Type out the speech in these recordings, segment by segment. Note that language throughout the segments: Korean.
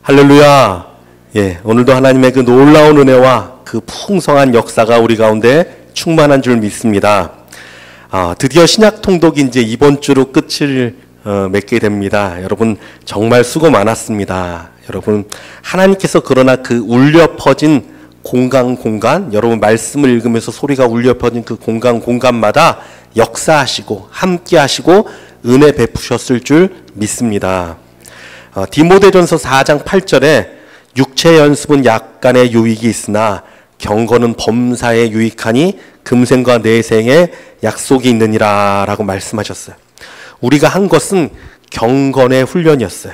할렐루야. 오늘도 하나님의 그 놀라운 은혜와 그 풍성한 역사가 우리 가운데 충만한 줄 믿습니다. 드디어 신약 통독이 이제 이번 주로 끝을 맺게 됩니다. 여러분 정말 수고 많았습니다. 여러분 하나님께서 그러나 그 울려 퍼진 공간, 여러분 말씀을 읽으면서 소리가 울려 퍼진 그 공간마다 역사하시고 함께하시고 은혜 베푸셨을 줄 믿습니다. 디모데전서 4장 8절에 육체 연습은 약간의 유익이 있으나 경건은 범사에 유익하니 금생과 내생에 약속이 있느니라 라고 말씀하셨어요. 우리가 한 것은 경건의 훈련이었어요.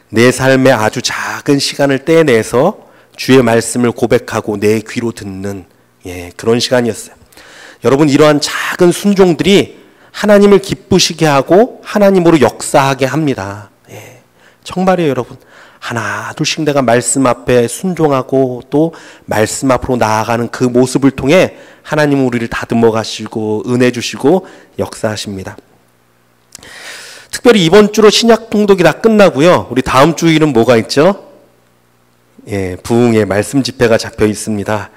내 삶의 아주 작은 시간을 떼내서 주의 말씀을 고백하고 내 귀로 듣는 그런 시간이었어요. 여러분 이러한 작은 순종들이 하나님을 기쁘시게 하고 하나님으로 역사하게 합니다. 정말이에요 여러분. 하나 둘씩 내가 말씀 앞에 순종하고 또 말씀 앞으로 나아가는 그 모습을 통해 하나님은 우리를 다듬어 가시고 은혜 주시고 역사하십니다. 특별히 이번 주로 신약 통독이 다 끝나고요. 우리 다음 주일은 뭐가 있죠? 부흥의 말씀 집회가 잡혀 있습니다.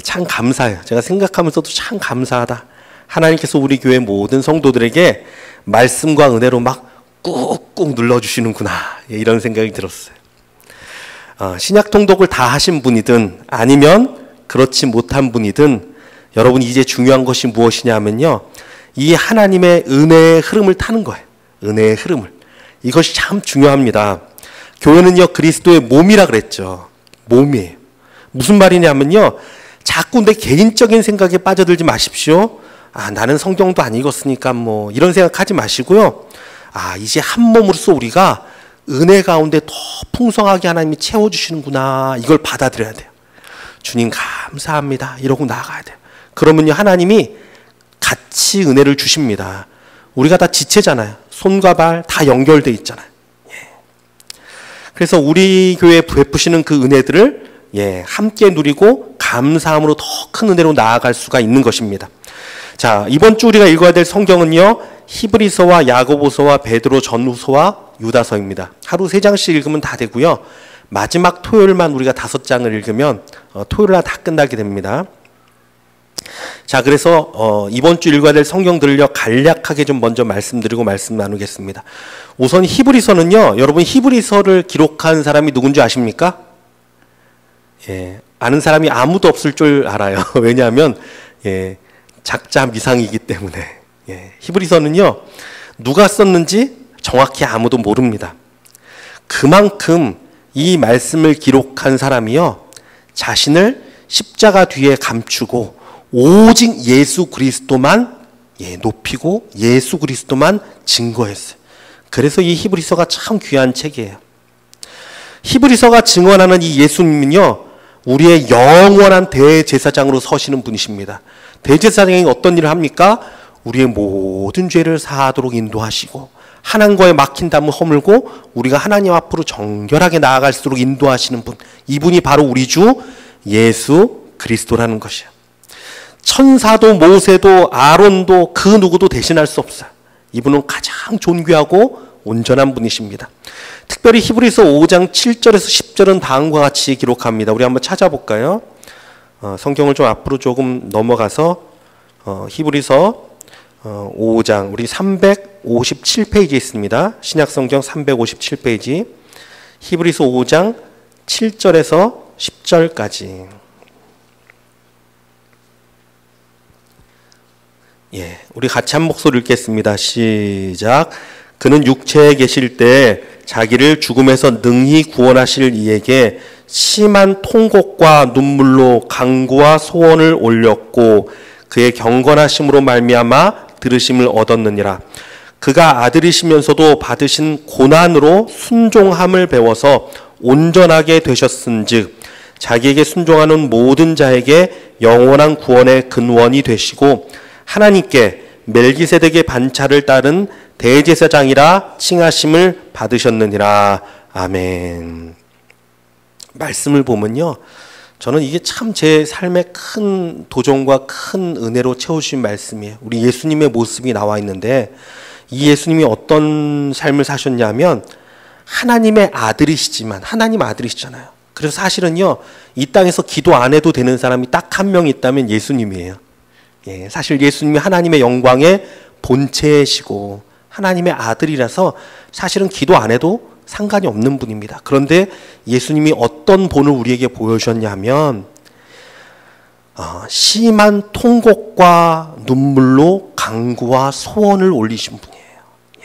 참 감사해요. 제가 생각하면서도 참 감사하다. 하나님께서 우리 교회 모든 성도들에게 말씀과 은혜로 막 꾹꾹 눌러주시는구나. 이런 생각이 들었어요. 신약 통독을 다 하신 분이든 아니면 그렇지 못한 분이든 여러분 이제 중요한 것이 무엇이냐 하면요. 이 하나님의 은혜의 흐름을 타는 거예요. 은혜의 흐름을. 이것이 참 중요합니다. 교회는요 그리스도의 몸이라 그랬죠. 몸이에요. 무슨 말이냐면요. 자꾸 내 개인적인 생각에 빠져들지 마십시오. 나는 성경도 안 읽었으니까 뭐 이런 생각하지 마시고요. 이제 한 몸으로서 우리가 은혜 가운데 더 풍성하게 하나님이 채워주시는구나. 이걸 받아들여야 돼요. 주님 감사합니다. 이러고 나아가야 돼요. 그러면요 하나님이 같이 은혜를 주십니다. 우리가 다 지체잖아요. 손과 발 다 연결돼 있잖아요. 그래서 우리 교회에 베푸시는 그 은혜들을 함께 누리고 감사함으로 더 큰 은혜로 나아갈 수가 있는 것입니다. 자, 이번 주 우리가 읽어야 될 성경은요. 히브리서와 야고보서와 베드로 전후서와 유다서입니다. 하루 3장씩 읽으면 다 되고요. 마지막 토요일만 우리가 5장을 읽으면 토요일날 다 끝나게 됩니다. 자, 그래서 이번 주 읽어야 될 성경들을요. 간략하게 좀 먼저 말씀드리고 말씀 나누겠습니다. 우선 히브리서는요. 여러분 히브리서를 기록한 사람이 누군지 아십니까? 아는 사람이 아무도 없을 줄 알아요. 왜냐하면 작자 미상이기 때문에. 히브리서는요. 누가 썼는지 정확히 아무도 모릅니다. 그만큼 이 말씀을 기록한 사람이요. 자신을 십자가 뒤에 감추고 오직 예수 그리스도만 높이고 예수 그리스도만 증거했어요. 그래서 이 히브리서가 참 귀한 책이에요. 히브리서가 증언하는 이 예수님은요. 우리의 영원한 대제사장으로 서시는 분이십니다. 대제사장이 어떤 일을 합니까? 우리의 모든 죄를 사하도록 인도하시고 하나님과의 막힌 담을 허물고 우리가 하나님 앞으로 정결하게 나아갈수록 인도하시는 분. 이분이 바로 우리 주 예수 그리스도라는 것이에요. 천사도 모세도 아론도 그 누구도 대신할 수 없어요. 이분은 가장 존귀하고 온전한 분이십니다. 특별히 히브리서 5장 7절에서 10절은 다음과 같이 기록합니다. 우리 한번 찾아볼까요? 성경을 좀 앞으로 조금 넘어가서 히브리서 5장 우리 357페이지에 있습니다. 신약성경 357페이지 히브리서 5장 7절에서 10절까지 우리 같이 한 목소리 읽겠습니다. 시작. 그는 육체에 계실 때 자기를 죽음에서 능히 구원하실 이에게 심한 통곡과 눈물로 간구와 소원을 올렸고 그의 경건하심으로 말미암아 들으심을 얻었느니라. 그가 아들이시면서도 받으신 고난으로 순종함을 배워서 온전하게 되셨은즉 자기에게 순종하는 모든 자에게 영원한 구원의 근원이 되시고 하나님께 멜기세덱의 반차를 따른 대제사장이라 칭하심을 받으셨느니라. 아멘. 말씀을 보면요. 저는 이게 참 제 삶의 큰 도전과 큰 은혜로 채우신 말씀이에요. 우리 예수님의 모습이 나와 있는데 이 예수님이 어떤 삶을 사셨냐면 하나님의 아들이시지만, 하나님 아들이시잖아요. 그래서 사실은요, 이 땅에서 기도 안 해도 되는 사람이 딱 한 명 있다면 예수님이에요. 예, 사실 예수님이 하나님의 영광의 본체이시고 하나님의 아들이라서 사실은 기도 안 해도 상관이 없는 분입니다. 그런데 예수님이 어떤 본을 우리에게 보여주셨냐면 심한 통곡과 눈물로 간구와 소원을 올리신 분이에요. 예,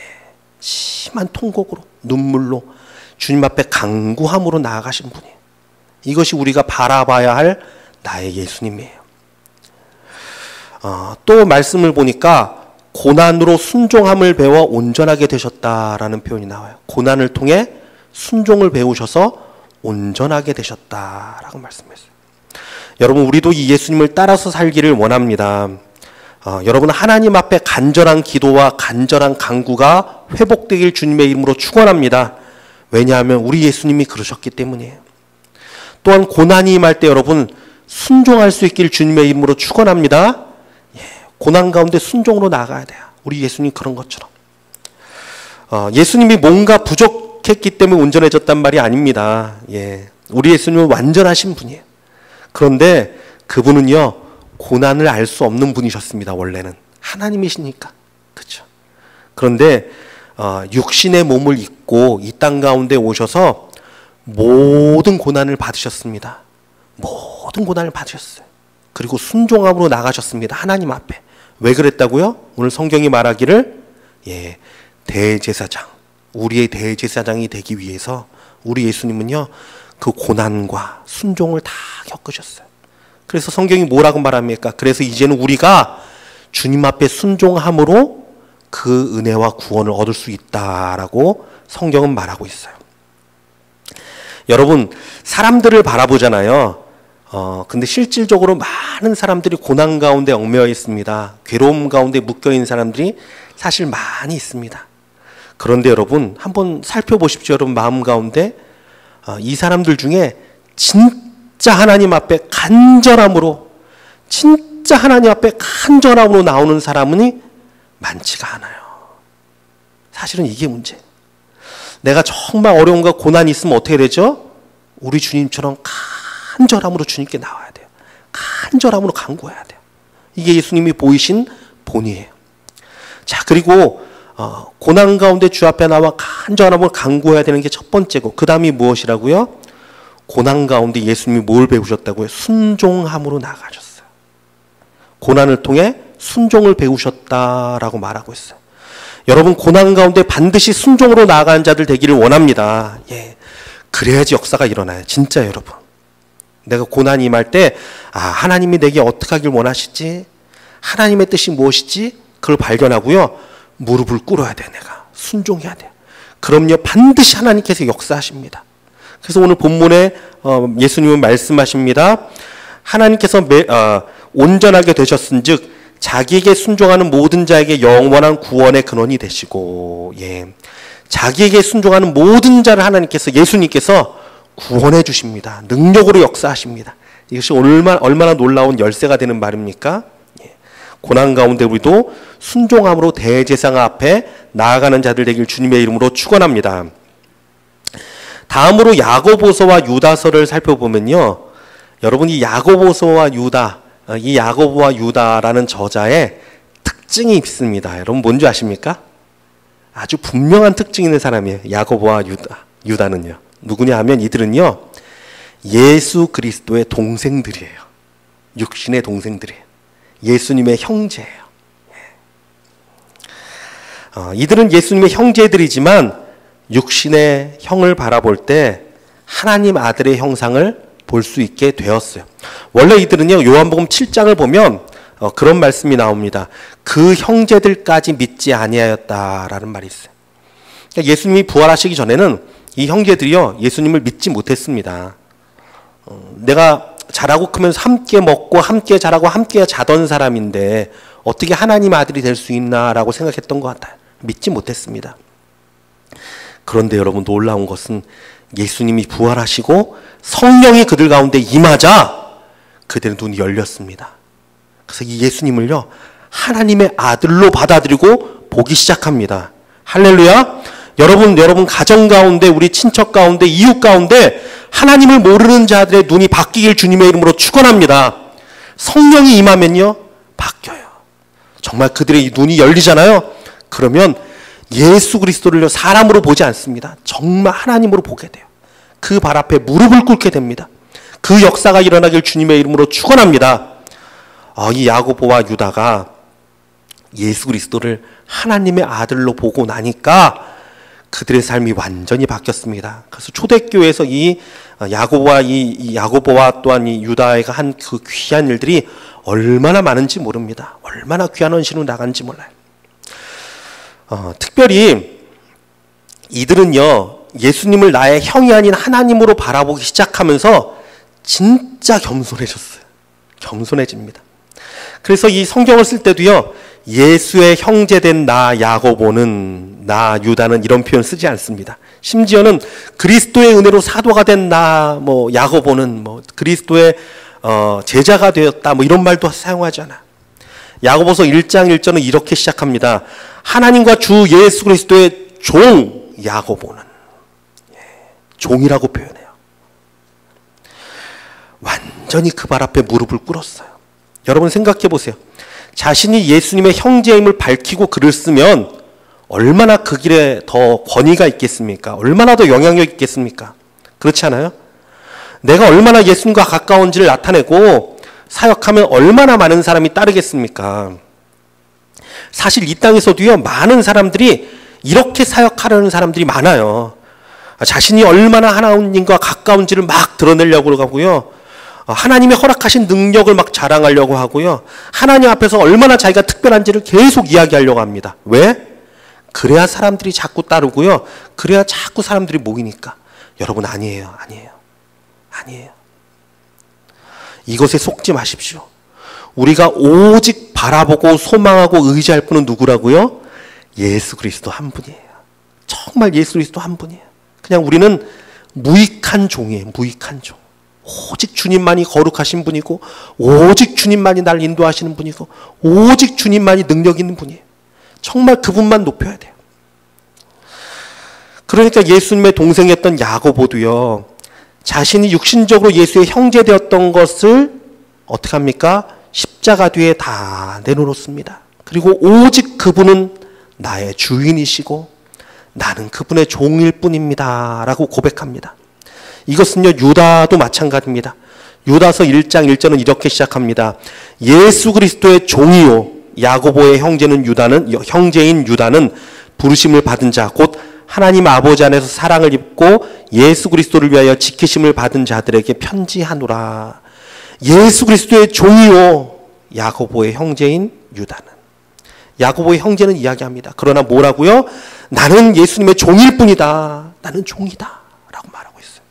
심한 통곡으로 눈물로 주님 앞에 간구함으로 나아가신 분이에요. 이것이 우리가 바라봐야 할 나의 예수님이에요. 또 말씀을 보니까 고난으로 순종함을 배워 온전하게 되셨다라는 표현이 나와요. 고난을 통해 순종을 배우셔서 온전하게 되셨다라고 말씀했어요. 여러분, 우리도 이 예수님을 따라서 살기를 원합니다. 여러분, 하나님 앞에 간절한 기도와 간절한 간구가 회복되길 주님의 이름으로 축원합니다. 왜냐하면 우리 예수님이 그러셨기 때문이에요. 또한 고난이 임할 때 여러분 순종할 수 있길 주님의 이름으로 축원합니다. 고난 가운데 순종으로 나아가야 돼요. 우리 예수님 그런 것처럼. 예수님이 뭔가 부족했기 때문에 온전해졌단 말이 아닙니다. 예, 우리 예수님은 완전하신 분이에요. 그런데 그분은요, 고난을 알 수 없는 분이셨습니다. 원래는 하나님이시니까. 그렇죠. 그런데 육신의 몸을 입고 이 땅 가운데 오셔서 모든 고난을 받으셨습니다. 모든 고난을 받으셨어요. 그리고 순종함으로 나가셨습니다. 하나님 앞에. 왜 그랬다고요? 오늘 성경이 말하기를 대제사장, 우리의 대제사장이 되기 위해서 우리 예수님은요, 그 고난과 순종을 다 겪으셨어요. 그래서 성경이 뭐라고 말합니까? 그래서 이제는 우리가 주님 앞에 순종함으로 그 은혜와 구원을 얻을 수 있다라고 성경은 말하고 있어요. 여러분, 사람들을 바라보잖아요. 근데 실질적으로 많은 사람들이 고난 가운데 얽매여 있습니다. 괴로움 가운데 묶여있는 사람들이 사실 많이 있습니다. 그런데 여러분, 한번 살펴보십시오. 여러분 마음 가운데 이 사람들 중에 진짜 하나님 앞에 간절함으로, 진짜 하나님 앞에 간절함으로 나오는 사람은 많지가 않아요. 사실은 이게 문제예요. 내가 정말 어려움과 고난이 있으면 어떻게 되죠? 우리 주님처럼 간절함으로 주님께 나와야 돼요. 간절함으로 간구해야 돼요. 이게 예수님이 보이신 본이에요. 자, 그리고 고난 가운데 주 앞에 나와 간절함으로 간구해야 되는 게 첫 번째고, 그 다음이 무엇이라고요? 고난 가운데 예수님이 뭘 배우셨다고요? 순종함으로 나아가셨어요. 고난을 통해 순종을 배우셨다라고 말하고 있어요. 여러분, 고난 가운데 반드시 순종으로 나아가는 자들 되기를 원합니다. 예, 그래야지 역사가 일어나요. 진짜 여러분. 내가 고난이 임할 때 하나님이 내게 어떻게 하길 원하시지? 하나님의 뜻이 무엇이지? 그걸 발견하고요, 무릎을 꿇어야 돼. 내가 순종해야 돼요. 그럼요, 반드시 하나님께서 역사하십니다. 그래서 오늘 본문에 예수님은 말씀하십니다. 하나님께서 온전하게 되셨은즉 자기에게 순종하는 모든 자에게 영원한 구원의 근원이 되시고, 자기에게 순종하는 모든 자를 하나님께서, 예수님께서 구원해 주십니다. 능력으로 역사하십니다. 이것이 얼마나 놀라운 열쇠가 되는 말입니까? 고난 가운데 우리도 순종함으로 대제사장 앞에 나아가는 자들 되길 주님의 이름으로 축원합니다. 다음으로 야고보서와 유다서를 살펴보면요, 여러분, 이 야고보서와 유다, 이 야고보와 유다라는 저자의 특징이 있습니다. 여러분 뭔지 아십니까? 아주 분명한 특징이 있는 사람이에요. 야고보와 유다는요. 누구냐 하면 이들은요, 예수 그리스도의 동생들이에요. 육신의 동생들이에요. 예수님의 형제예요. 이들은 예수님의 형제들이지만 육신의 형을 바라볼 때 하나님 아들의 형상을 볼 수 있게 되었어요. 원래 이들은요, 요한복음 7장을 보면 그런 말씀이 나옵니다. 그 형제들까지 믿지 아니하였다라는 말이 있어요. 그러니까 예수님이 부활하시기 전에는 이 형제들이요, 예수님을 믿지 못했습니다. 내가 자라고 크면서 함께 먹고 함께 자라고 함께 자던 사람인데 어떻게 하나님 아들이 될 수 있나라고 생각했던 것 같아요. 믿지 못했습니다. 그런데 여러분, 놀라운 것은 예수님이 부활하시고 성령이 그들 가운데 임하자 그들의 눈이 열렸습니다. 그래서 이 예수님을요, 하나님의 아들로 받아들이고 보기 시작합니다. 할렐루야. 여러분 가정 가운데, 우리 친척 가운데, 이웃 가운데 하나님을 모르는 자들의 눈이 바뀌길 주님의 이름으로 축원합니다. 성령이 임하면요, 바뀌어요. 정말 그들의 눈이 열리잖아요. 그러면 예수 그리스도를 사람으로 보지 않습니다. 정말 하나님으로 보게 돼요. 그 발 앞에 무릎을 꿇게 됩니다. 그 역사가 일어나길 주님의 이름으로 축원합니다. 이 야고보와 유다가 예수 그리스도를 하나님의 아들로 보고 나니까 그들의 삶이 완전히 바뀌었습니다. 그래서 초대교회에서 이 야고보와 또한 이 유다가 한 그 귀한 일들이 얼마나 많은지 모릅니다. 얼마나 귀한 헌신으로 나간지 몰라요. 특별히 이들은요, 예수님을 나의 형이 아닌 하나님으로 바라보기 시작하면서 진짜 겸손해졌어요. 겸손해집니다. 그래서 이 성경을 쓸 때도요, 예수의 형제된 나 야고보는, 나 유다는 이런 표현 쓰지 않습니다. 심지어는 그리스도의 은혜로 사도가 된 나 야고보는 그리스도의 제자가 되었다 이런 말도 사용하지 않아. 야고보서 1장 1절은 이렇게 시작합니다. 하나님과 주 예수 그리스도의 종 야고보는, 종이라고 표현해요. 완전히 그 발 앞에 무릎을 꿇었어요. 여러분 생각해 보세요. 자신이 예수님의 형제임을 밝히고 글을 쓰면 얼마나 그 길에 더 권위가 있겠습니까? 얼마나 더 영향력 있겠습니까? 그렇지 않아요? 내가 얼마나 예수님과 가까운지를 나타내고 사역하면 얼마나 많은 사람이 따르겠습니까? 사실 이 땅에서도요, 많은 사람들이 이렇게 사역하려는 사람들이 많아요. 자신이 얼마나 하나님과 가까운지를 막 드러내려고 하고요. 하나님의 허락하신 능력을 막 자랑하려고 하고요. 하나님 앞에서 얼마나 자기가 특별한지를 계속 이야기하려고 합니다. 왜? 그래야 사람들이 자꾸 따르고요. 그래야 자꾸 사람들이 모이니까. 여러분 아니에요. 이것에 속지 마십시오. 우리가 오직 바라보고 소망하고 의지할 분은 누구라고요? 예수 그리스도 한 분이에요. 정말 예수 그리스도 한 분이에요. 그냥 우리는 무익한 종이에요. 무익한 종. 오직 주님만이 거룩하신 분이고, 오직 주님만이 날 인도하시는 분이고, 오직 주님만이 능력 있는 분이에요. 정말 그분만 높여야 돼요. 그러니까 예수님의 동생이었던 야고보도요, 자신이 육신적으로 예수의 형제 되었던 것을 어떻게 합니까? 십자가 뒤에 다 내놓습니다. 그리고 오직 그분은 나의 주인이시고 나는 그분의 종일 뿐입니다 라고 고백합니다. 이것은요, 유다도 마찬가지입니다. 유다서 1장 1절은 이렇게 시작합니다. 예수 그리스도의 종이요 야고보의 형제인 유다는 부르심을 받은 자, 곧 하나님 아버지 안에서 사랑을 입고 예수 그리스도를 위하여 지키심을 받은 자들에게 편지하노라. 예수 그리스도의 종이요 야고보의 형제인 유다는. 야고보의 형제는 이야기합니다. 그러나 뭐라고요? 나는 예수님의 종일 뿐이다. 나는 종이다 라고 말하고 있어요.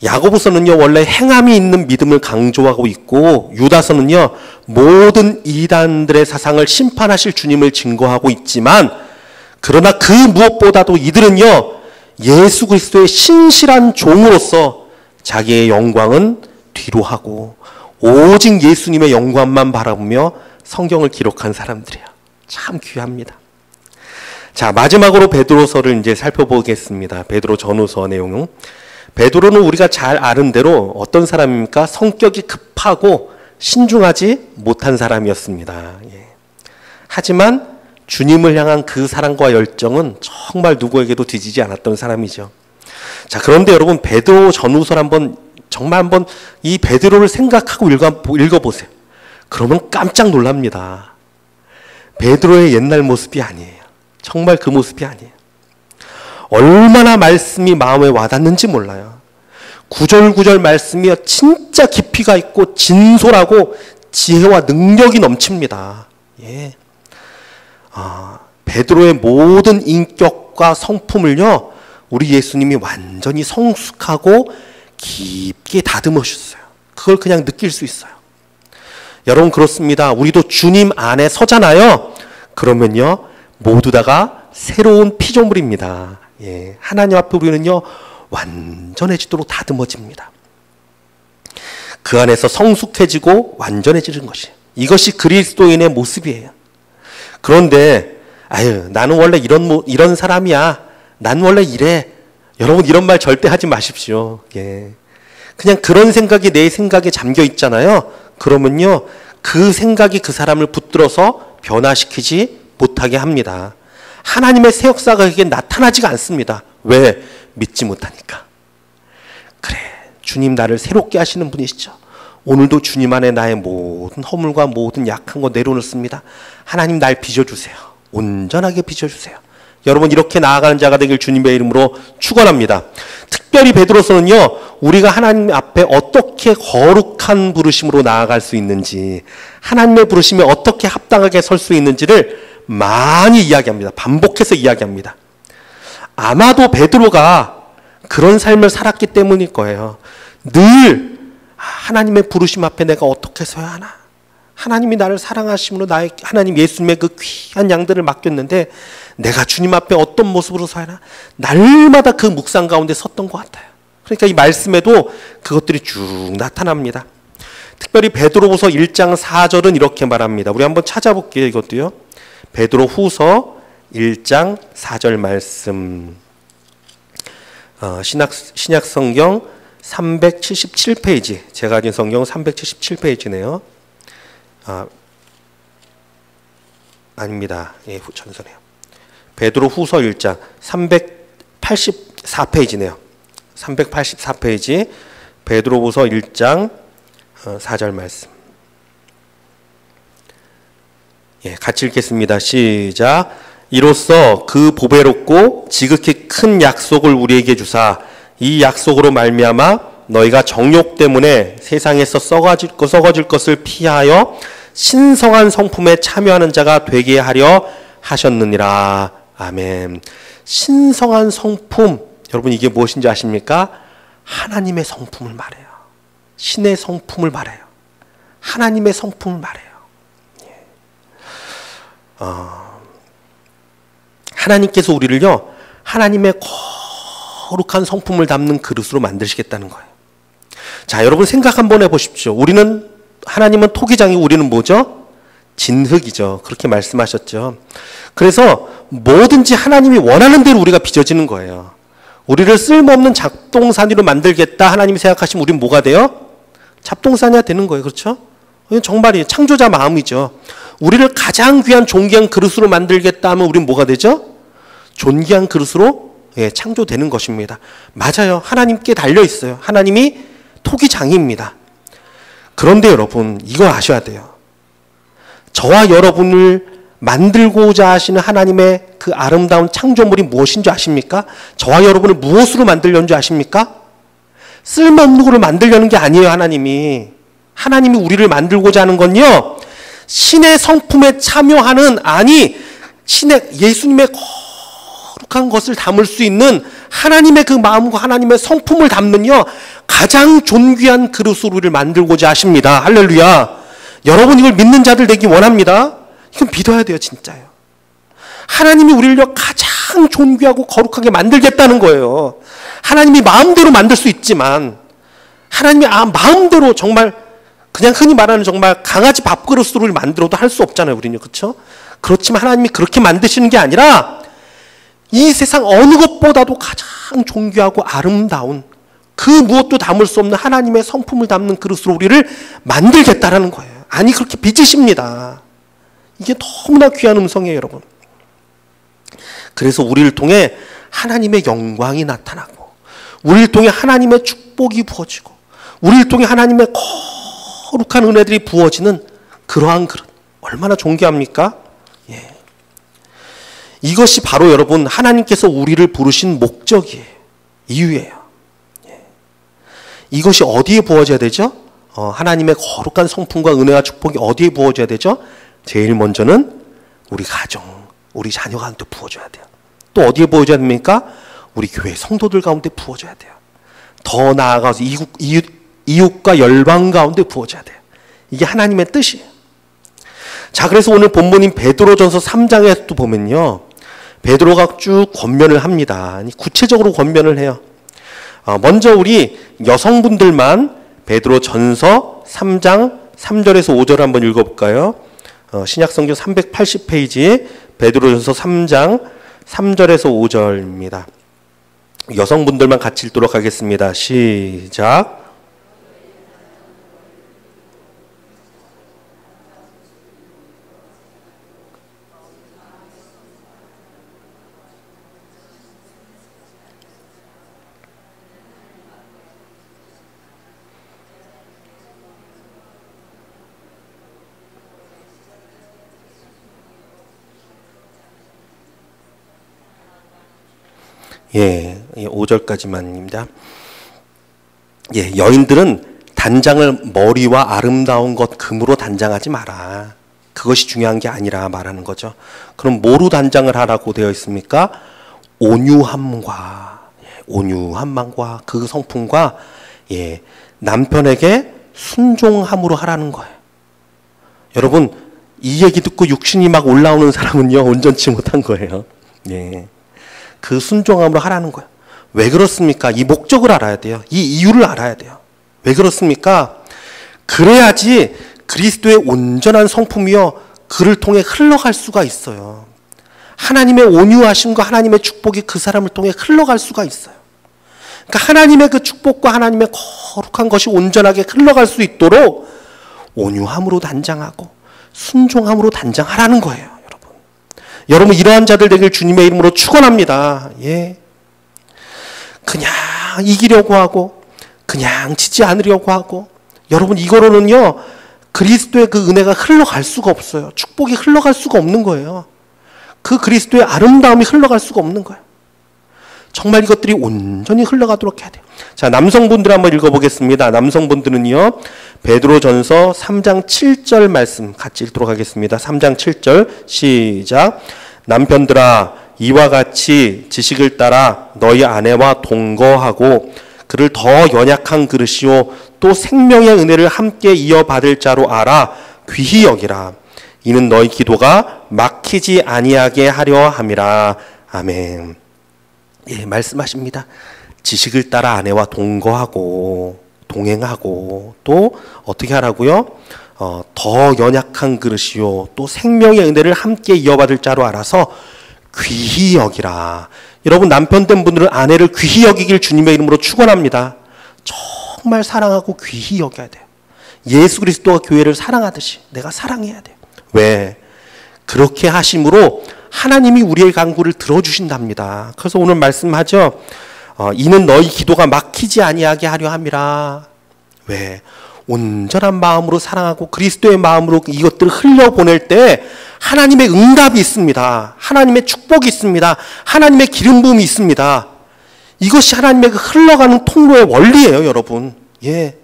야고보서는요, 원래 행함이 있는 믿음을 강조하고 있고, 유다서는요, 모든 이단들의 사상을 심판하실 주님을 증거하고 있지만, 그러나 그 무엇보다도 이들은요, 예수 그리스도의 신실한 종으로서 자기의 영광은 뒤로 하고 오직 예수님의 영광만 바라보며 성경을 기록한 사람들이에요. 참 귀합니다. 자, 마지막으로 베드로서를 이제 살펴보겠습니다. 베드로 전후서 내용은. 베드로는 우리가 잘 아는 대로 어떤 사람입니까? 성격이 급하고 신중하지 못한 사람이었습니다. 하지만 주님을 향한 그 사랑과 열정은 정말 누구에게도 뒤지지 않았던 사람이죠. 자, 그런데 여러분 베드로 전후서를 한번 이 베드로를 생각하고 읽어보세요. 그러면 깜짝 놀랍니다. 베드로의 옛날 모습이 아니에요. 정말 그 모습이 아니에요. 얼마나 말씀이 마음에 와닿는지 몰라요. 구절구절 말씀이 진짜 깊이가 있고 진솔하고 지혜와 능력이 넘칩니다. 베드로의 모든 인격과 성품을요, 우리 예수님이 완전히 성숙하고 깊게 다듬으셨어요. 그걸 그냥 느낄 수 있어요. 여러분 그렇습니다. 우리도 주님 안에 서잖아요. 그러면요, 모두 다가 새로운 피조물입니다. 하나님 앞에 우리는요, 완전해지도록 다듬어집니다. 그 안에서 성숙해지고 완전해지는 것이, 이것이 그리스도인의 모습이에요. 그런데 아유, 나는 원래 이런 사람이야. 난 원래 이래. 여러분, 이런 말 절대 하지 마십시오. 예. 그냥 그런 생각이 내 생각에 잠겨 있잖아요. 그러면요, 그 생각이 그 사람을 붙들어서 변화시키지 못하게 합니다. 하나님의 새 역사가 그게 나타나지가 않습니다. 왜? 믿지 못하니까. 그래, 주님 나를 새롭게 하시는 분이시죠. 오늘도 주님 안에 나의 모든 허물과 모든 약한 거 내려놓습니다. 하나님 날 빚어주세요. 온전하게 빚어주세요. 여러분, 이렇게 나아가는 자가 되길 주님의 이름으로 축원합니다. 특별히 베드로서는요, 우리가 하나님 앞에 어떻게 거룩한 부르심으로 나아갈 수 있는지, 하나님의 부르심에 어떻게 합당하게 설 수 있는지를 많이 이야기합니다. 반복해서 이야기합니다. 아마도 베드로가 그런 삶을 살았기 때문일 거예요. 늘 하나님의 부르심 앞에 내가 어떻게 서야 하나? 하나님이 나를 사랑하심으로 나의 하나님 예수님의 그 귀한 양들을 맡겼는데 내가 주님 앞에 어떤 모습으로 서야 하나? 날마다 그 묵상 가운데 섰던 것 같아요. 그러니까 이 말씀에도 그것들이 쭉 나타납니다. 특별히 베드로후서 1장 4절은 이렇게 말합니다. 우리 한번 찾아볼게요. 이것도요. 베드로후서 1장 4절 말씀. 신약성경 377페이지. 제가 가진 성경 377페이지네요. 아닙니다. 예, 전서네요. 베드로후서 1장 384페이지네요. 384페이지 베드로후서 1장 4절 말씀. 예, 같이 읽겠습니다. 시작. 이로써 그 보배롭고 지극히 큰 약속을 우리에게 주사 이 약속으로 말미암아 너희가 정욕 때문에 세상에서 썩어질 것을 피하여 신성한 성품에 참여하는 자가 되게 하려 하셨느니라. 아멘. 신성한 성품, 여러분 이게 무엇인지 아십니까? 하나님의 성품을 말해요. 신의 성품을 말해요. 하나님의 성품을 말해요. 하나님께서 우리를요, 하나님의 거룩한 성품을 담는 그릇으로 만드시겠다는 거예요. 자, 여러분 생각 한번 해보십시오. 하나님은 토기장이고 우리는 뭐죠? 진흙이죠. 그렇게 말씀하셨죠. 그래서 뭐든지 하나님이 원하는 대로 우리가 빚어지는 거예요. 우리를 쓸모없는 잡동사니로 만들겠다 하나님이 생각하시면 우리는 뭐가 돼요? 잡동사니가 되는 거예요. 그렇죠? 이건 정말이에요. 창조자 마음이죠. 우리를 가장 귀한 존귀한 그릇으로 만들겠다 하면 우리는 뭐가 되죠? 존귀한 그릇으로 창조되는 것입니다. 맞아요. 하나님께 달려있어요. 하나님이 토기장이입니다. 그런데 여러분, 이거 아셔야 돼요. 저와 여러분을 만들고자 하시는 하나님의 그 아름다운 창조물이 무엇인 줄 아십니까? 저와 여러분을 무엇으로 만들려는 줄 아십니까? 쓸모없는 것을 만들려는 게 아니에요. 하나님이 우리를 만들고자 하는 건요, 신의 성품에 참여하는, 예수님의 거룩한 것을 담을 수 있는 하나님의 그 마음과 하나님의 성품을 담는요, 가장 존귀한 그릇으로 우리를 만들고자 하십니다. 할렐루야. 여러분 이걸 믿는 자들 되기 원합니다. 이건 믿어야 돼요. 진짜요. 하나님이 우리를 가장 존귀하고 거룩하게 만들겠다는 거예요. 하나님이 마음대로 만들 수 있지만, 하나님이 마음대로 정말 그냥 흔히 말하는 정말 강아지 밥그릇으로 만들어도 할 수 없잖아요. 우리는. 그렇죠? 그렇지만 하나님이 그렇게 만드시는 게 아니라 이 세상 어느 것보다도 가장 존귀하고 아름다운 그 무엇도 담을 수 없는 하나님의 성품을 담는 그릇으로 우리를 만들겠다라는 거예요. 아니, 그렇게 빚으십니다. 이게 너무나 귀한 음성이에요, 여러분. 그래서 우리를 통해 하나님의 영광이 나타나고, 우리를 통해 하나님의 축복이 부어지고, 우리를 통해 하나님의 거룩한 은혜들이 부어지는 그러한 그릇. 얼마나 존귀합니까? 예. 이것이 바로 여러분, 하나님께서 우리를 부르신 목적이에요. 이유예요. 예. 이것이 어디에 부어져야 되죠? 하나님의 거룩한 성품과 은혜와 축복이 어디에 부어져야 되죠? 제일 먼저는 우리 가정, 우리 자녀 가운데 부어줘야 돼요. 또 어디에 부어져야 됩니까? 우리 교회 성도들 가운데 부어줘야 돼요. 더 나아가서 이웃과 열방 가운데 부어져야 돼요. 이게 하나님의 뜻이에요. 자, 그래서 오늘 본문인 베드로전서 3장에도 보면요, 베드로가 쭉 권면을 합니다. 구체적으로 권면을 해요. 먼저 우리 여성분들만 베드로전서 3장 3절에서 5절 한번 읽어볼까요? 신약성경 380페이지 베드로전서 3장 3절에서 5절입니다. 여성분들만 같이 읽도록 하겠습니다. 시작. 예, 5절까지만입니다. 예, 여인들은 단장을 머리와 아름다운 것 금으로 단장하지 마라. 그것이 중요한 게 아니라 말하는 거죠. 그럼 뭐로 단장을 하라고 되어 있습니까? 온유함과, 온유함과 그 성품과 예, 남편에게 순종함으로 하라는 거예요. 여러분, 이 얘기 듣고 육신이 막 올라오는 사람은요, 온전치 못한 거예요. 예. 그 순종함으로 하라는 거예요. 왜 그렇습니까? 이 목적을 알아야 돼요. 이 이유를 알아야 돼요. 왜 그렇습니까? 그래야지 그리스도의 온전한 성품이요, 그를 통해 흘러갈 수가 있어요. 하나님의 온유하심과 하나님의 축복이 그 사람을 통해 흘러갈 수가 있어요. 그러니까 하나님의 그 축복과 하나님의 거룩한 것이 온전하게 흘러갈 수 있도록 온유함으로 단장하고 순종함으로 단장하라는 거예요. 여러분, 이러한 자들 되길 주님의 이름으로 축원합니다. 예. 그냥 이기려고 하고 그냥 지지 않으려고 하고, 여러분, 이거로는요 그리스도의 그 은혜가 흘러갈 수가 없어요. 축복이 흘러갈 수가 없는 거예요. 그 그리스도의 아름다움이 흘러갈 수가 없는 거예요. 정말 이것들이 온전히 흘러가도록 해야 돼요. 자, 남성분들 한번 읽어보겠습니다. 남성분들은요, 베드로전서 3장 7절 말씀 같이 읽도록 하겠습니다. 3장 7절 시작. 남편들아, 이와 같이 지식을 따라 너희 아내와 동거하고 그를 더 연약한 그릇이요 또 생명의 은혜를 함께 이어받을 자로 알아 귀히 여기라. 이는 너희 기도가 막히지 아니하게 하려 함이라. 아멘. 예, 말씀하십니다. 지식을 따라 아내와 동거하고 동행하고 또 어떻게 하라고요? 더 연약한 그릇이요 또 생명의 은혜를 함께 이어받을 자로 알아서 귀히 여기라. 여러분, 남편된 분들은 아내를 귀히 여기길 주님의 이름으로 축원합니다. 정말 사랑하고 귀히 여겨야 돼요. 예수 그리스도가 교회를 사랑하듯이 내가 사랑해야 돼요. 왜? 그렇게 하심으로 하나님이 우리의 간구를 들어주신답니다. 그래서 오늘 말씀하죠. 이는 너희 기도가 막히지 아니하게 하려 함이라. 왜? 온전한 마음으로 사랑하고 그리스도의 마음으로 이것들을 흘려보낼 때 하나님의 응답이 있습니다. 하나님의 축복이 있습니다. 하나님의 기름 부음이 있습니다. 이것이 하나님의 그 흘러가는 통로의 원리예요, 여러분. 예.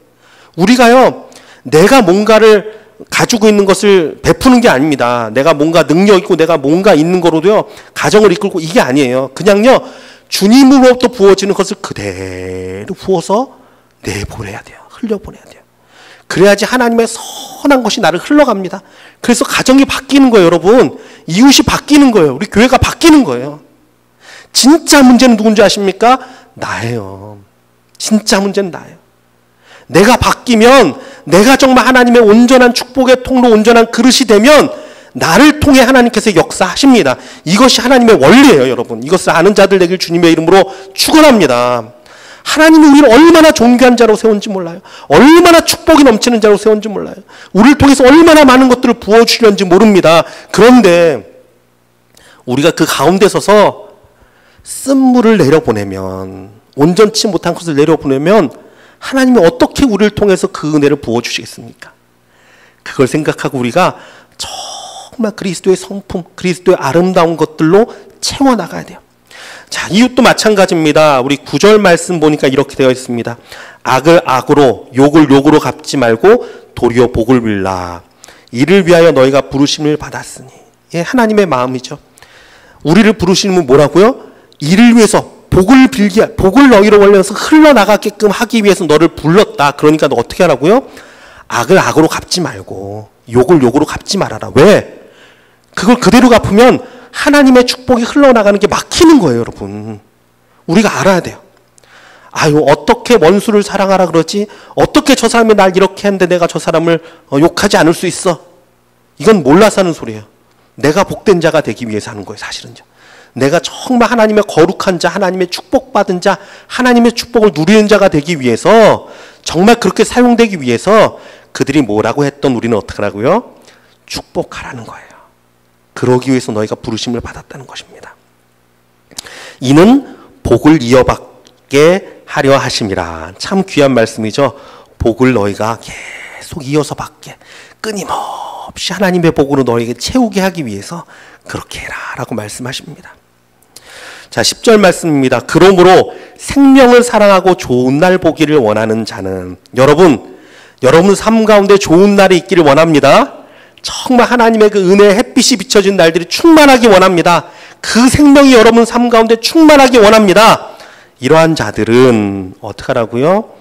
우리가요, 내가 뭔가를 가지고 있는 것을 베푸는 게 아닙니다. 내가 뭔가 능력 있고 내가 뭔가 있는 거로도요, 가정을 이끌고 이게 아니에요. 그냥요, 주님으로부터 부어지는 것을 그대로 부어서 내보내야 돼요. 흘려보내야 돼요. 그래야지 하나님의 선한 것이 나를 흘러갑니다. 그래서 가정이 바뀌는 거예요, 여러분. 이웃이 바뀌는 거예요. 우리 교회가 바뀌는 거예요. 진짜 문제는 누군지 아십니까? 나예요. 진짜 문제는 나예요. 내가 바뀌면, 내가 정말 하나님의 온전한 축복의 통로, 온전한 그릇이 되면 나를 통해 하나님께서 역사하십니다. 이것이 하나님의 원리예요, 여러분. 이것을 아는 자들 되길 주님의 이름으로 축원합니다. 하나님이 우리를 얼마나 존귀한 자로 세운지 몰라요. 얼마나 축복이 넘치는 자로 세운지 몰라요. 우리를 통해서 얼마나 많은 것들을 부어주려는지 모릅니다. 그런데 우리가 그 가운데 서서 쓴물을 내려보내면, 온전치 못한 것을 내려보내면 하나님이 어떻게 우리를 통해서 그 은혜를 부어주시겠습니까? 그걸 생각하고 우리가 정말 그리스도의 성품, 그리스도의 아름다운 것들로 채워나가야 돼요. 자, 이웃도 마찬가지입니다. 우리 9절 말씀 보니까 이렇게 되어 있습니다. 악을 악으로, 욕을 욕으로 갚지 말고 도리어 복을 빌라. 이를 위하여 너희가 부르심을 받았으니. 예, 하나님의 마음이죠. 우리를 부르시는 뭐라고요? 이를 위해서 복을 너희로 원래서 흘러나가게끔 하기 위해서 너를 불렀다. 그러니까 너 어떻게 하라고요? 악을 악으로 갚지 말고 욕을 욕으로 갚지 말아라. 왜? 그걸 그대로 갚으면 하나님의 축복이 흘러나가는 게 막히는 거예요, 여러분. 우리가 알아야 돼요. 아유, 어떻게 원수를 사랑하라 그러지? 어떻게 저 사람이 날 이렇게 했는데 내가 저 사람을 욕하지 않을 수 있어? 이건 몰라서 하는 소리예요. 내가 복된 자가 되기 위해서 하는 거예요, 사실은요. 내가 정말 하나님의 거룩한 자, 하나님의 축복받은 자, 하나님의 축복을 누리는 자가 되기 위해서, 정말 그렇게 사용되기 위해서 그들이 뭐라고 했던 우리는 어떻게 하라고요? 축복하라는 거예요. 그러기 위해서 너희가 부르심을 받았다는 것입니다. 이는 복을 이어받게 하려 하심이라. 참 귀한 말씀이죠. 복을 너희가 계속 이어서 받게, 끊임없이 하나님의 복으로 너희에게 채우게 하기 위해서 그렇게 해라 라고 말씀하십니다. 자, 10절 말씀입니다. 그러므로 생명을 사랑하고 좋은 날 보기를 원하는 자는, 여러분 삶 가운데 좋은 날이 있기를 원합니다. 정말 하나님의 그 은혜의 햇빛이 비춰진 날들이 충만하기 원합니다. 그 생명이 여러분 삶 가운데 충만하기 원합니다. 이러한 자들은 어떻게 하라고요?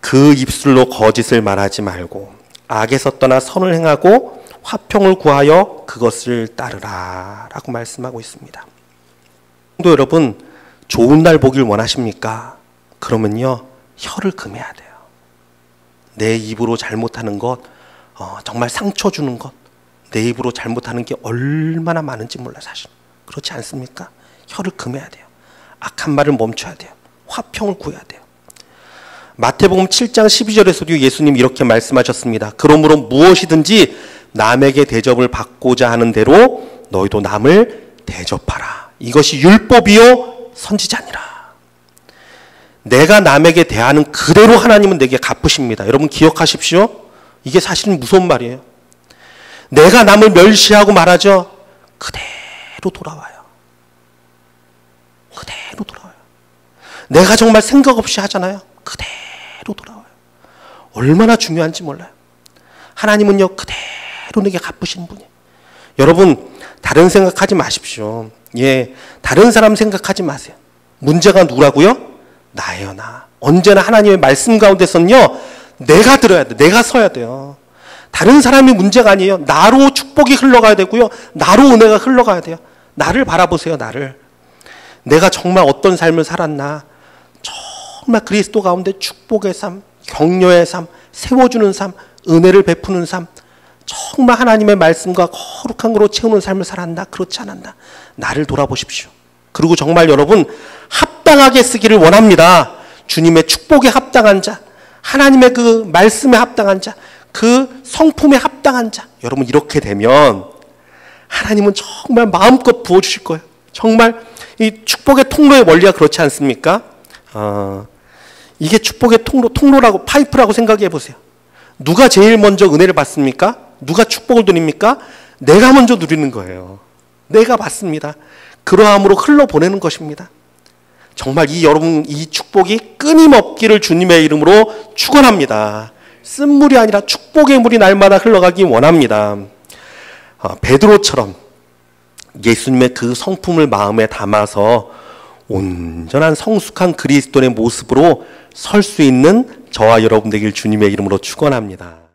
그 입술로 거짓을 말하지 말고 악에서 떠나 선을 행하고 화평을 구하여 그것을 따르라 라고 말씀하고 있습니다. 또 여러분, 좋은 날 보길 원하십니까? 그러면요, 혀를 금해야 돼요. 내 입으로 잘못하는 것, 정말 상처 주는 것, 내 입으로 잘못하는 게 얼마나 많은지 몰라요, 사실. 그렇지 않습니까? 혀를 금해야 돼요. 악한 말을 멈춰야 돼요. 화평을 구해야 돼요. 마태복음 7장 12절에서도 예수님 이렇게 말씀하셨습니다. 그러므로 무엇이든지 남에게 대접을 받고자 하는 대로 너희도 남을 대접하라. 이것이 율법이요 선지자니라. 내가 남에게 대하는 그대로 하나님은 내게 갚으십니다. 여러분 기억하십시오. 이게 사실은 무서운 말이에요. 내가 남을 멸시하고 말하죠. 그대로 돌아와요. 그대로 돌아와요. 내가 정말 생각 없이 하잖아요. 그대로 돌아와요. 얼마나 중요한지 몰라요. 하나님은요, 그대로 내게 갚으신 분이에요. 여러분, 다른 생각하지 마십시오. 예, 다른 사람 생각하지 마세요. 문제가 누구라고요? 나예요, 나. 언제나 하나님의 말씀 가운데서는요, 내가 들어야 돼. 내가 서야 돼요. 다른 사람이 문제가 아니에요. 나로 축복이 흘러가야 되고요. 나로 은혜가 흘러가야 돼요. 나를 바라보세요, 나를. 내가 정말 어떤 삶을 살았나. 정말 그리스도 가운데 축복의 삶, 격려의 삶, 세워주는 삶, 은혜를 베푸는 삶, 정말 하나님의 말씀과 거룩한 거로 채우는 삶을 살았나, 그렇지 않았나. 나를 돌아보십시오. 그리고 정말 여러분 합당하게 쓰기를 원합니다. 주님의 축복에 합당한 자, 하나님의 그 말씀에 합당한 자, 그 성품에 합당한 자. 여러분 이렇게 되면 하나님은 정말 마음껏 부어주실 거예요. 정말 이 축복의 통로의 원리가 그렇지 않습니까? 이게 축복의 통로라고, 파이프라고 생각해 보세요. 누가 제일 먼저 은혜를 받습니까? 누가 축복을 누립니까? 내가 먼저 누리는 거예요. 내가 받습니다. 그러함으로 흘러보내는 것입니다. 정말 여러분 이 축복이 끊임없기를 주님의 이름으로 축원합니다. 쓴물이 아니라 축복의 물이 날마다 흘러가기 원합니다. 베드로처럼 예수님의 그 성품을 마음에 담아서 온전한 성숙한 그리스도의 모습으로 설 수 있는 저와 여러분 되길 주님의 이름으로 축원합니다.